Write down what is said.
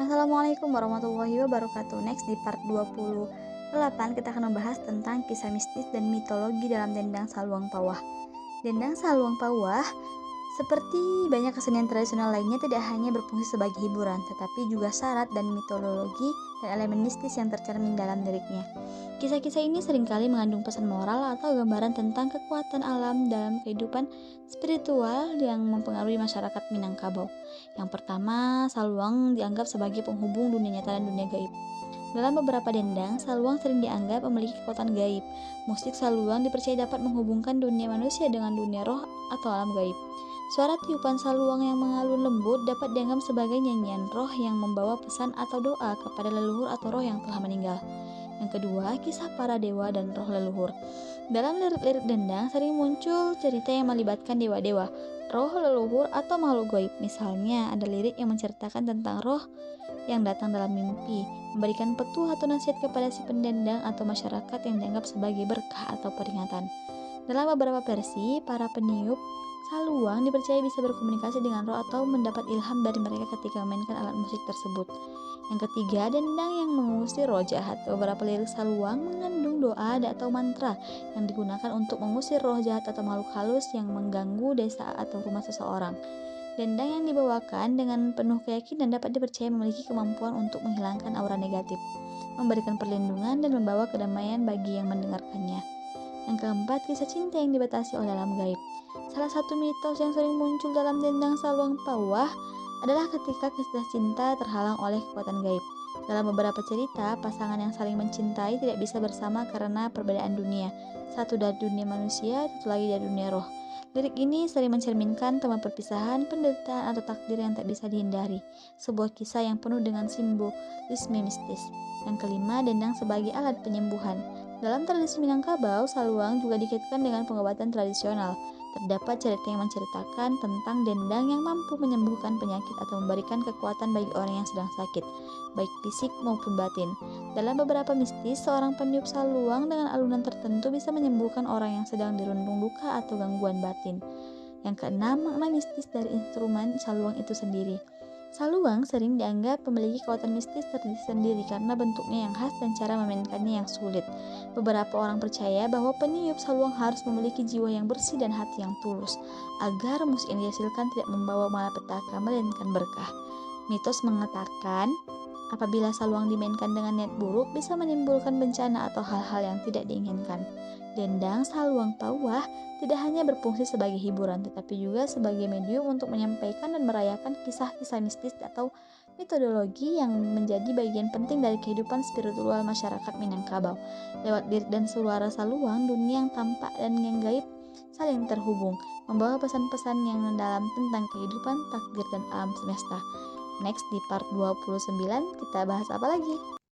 Assalamualaikum warahmatullahi wabarakatuh. Next di part 28 kita akan membahas tentang kisah mistis dan mitologi dalam Dendang Saluang Pawah. Dendang Saluang Pawah seperti banyak kesenian tradisional lainnya tidak hanya berfungsi sebagai hiburan, tetapi juga syarat dan mitologi dan elemen mistis yang tercermin dalam liriknya. Kisah-kisah ini seringkali mengandung pesan moral atau gambaran tentang kekuatan alam dalam kehidupan spiritual yang mempengaruhi masyarakat Minangkabau. Yang pertama, Saluang dianggap sebagai penghubung dunia nyata dan dunia gaib. Dalam beberapa dendang, Saluang sering dianggap memiliki kekuatan gaib. Musik Saluang dipercaya dapat menghubungkan dunia manusia dengan dunia roh atau alam gaib. Suara tiupan Saluang yang mengalun lembut dapat dianggap sebagai nyanyian roh yang membawa pesan atau doa kepada leluhur atau roh yang telah meninggal. Yang kedua, kisah para dewa dan roh leluhur. Dalam lirik-lirik dendang sering muncul cerita yang melibatkan dewa-dewa, roh leluhur atau makhluk gaib. Misalnya, ada lirik yang menceritakan tentang roh yang datang dalam mimpi, memberikan petua atau nasihat kepada si pendendang atau masyarakat yang dianggap sebagai berkah atau peringatan. Dalam beberapa versi, para peniup Saluang dipercaya bisa berkomunikasi dengan roh atau mendapat ilham dari mereka ketika memainkan alat musik tersebut. Yang ketiga, dendang yang mengusir roh jahat. Beberapa lirik Saluang mengandung doa atau mantra yang digunakan untuk mengusir roh jahat atau makhluk halus yang mengganggu desa atau rumah seseorang. Dendang yang dibawakan dengan penuh keyakinan dapat dipercaya memiliki kemampuan untuk menghilangkan aura negatif, memberikan perlindungan, dan membawa kedamaian bagi yang mendengarkannya. Yang keempat, kisah cinta yang dibatasi oleh alam gaib. Salah satu mitos yang sering muncul dalam Dendang Saluang Pawah adalah ketika kisah cinta terhalang oleh kekuatan gaib. Dalam beberapa cerita, pasangan yang saling mencintai tidak bisa bersama karena perbedaan dunia. Satu dari dunia manusia, satu lagi dari dunia roh. Lirik ini sering mencerminkan tema perpisahan, penderitaan, atau takdir yang tak bisa dihindari. Sebuah kisah yang penuh dengan simbolisme mistis. Yang kelima, dendang sebagai alat penyembuhan. Dalam tradisi Minangkabau, Saluang juga dikaitkan dengan pengobatan tradisional. Terdapat cerita yang menceritakan tentang dendang yang mampu menyembuhkan penyakit atau memberikan kekuatan bagi orang yang sedang sakit, baik fisik maupun batin. Dalam beberapa mistis, seorang peniup Saluang dengan alunan tertentu bisa menyembuhkan orang yang sedang dirundung duka atau gangguan batin. Yang keenam, makna mistis dari instrumen Saluang itu sendiri. Saluang sering dianggap memiliki kekuatan mistis tersendiri karena bentuknya yang khas dan cara memainkannya yang sulit. Beberapa orang percaya bahwa peniup Saluang harus memiliki jiwa yang bersih dan hati yang tulus, agar musik yang dihasilkan tidak membawa malapetaka melainkan berkah. Mitos mengatakan, apabila Saluang dimainkan dengan niat buruk bisa menimbulkan bencana atau hal-hal yang tidak diinginkan. Dendang Saluang Pawah tidak hanya berfungsi sebagai hiburan, tetapi juga sebagai medium untuk menyampaikan dan merayakan kisah-kisah mistis atau metodologi yang menjadi bagian penting dari kehidupan spiritual masyarakat Minangkabau. Lewat lirik dan suara Saluang, dunia yang tampak dan yang gaib saling terhubung, membawa pesan-pesan yang mendalam tentang kehidupan, takdir, dan alam semesta. Next di part 29 kita bahas apa lagi?